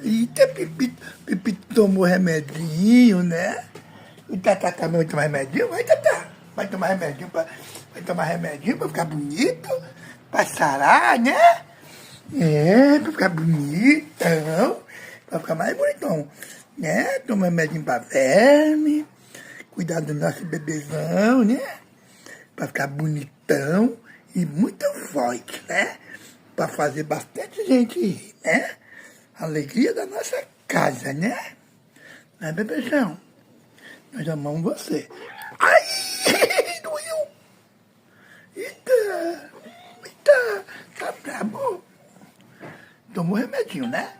Eita, Pipi tomou remedinho, né? O Tatá também vai tomar remedinho? Vai, Tatá. Vai tomar remedinho pra ficar bonito, pra sarar, né? É, pra ficar bonitão, pra ficar mais bonitão, né? Toma remedinho pra verme, cuidar do nosso bebezão, né? Pra ficar bonitão e muito forte, né? Pra fazer bastante gente rir, né? Alegria da nossa casa, né? Né, bebezão? Nós amamos você. Ai, doeu. Eita, tá brabo. Tomou remedinho, né?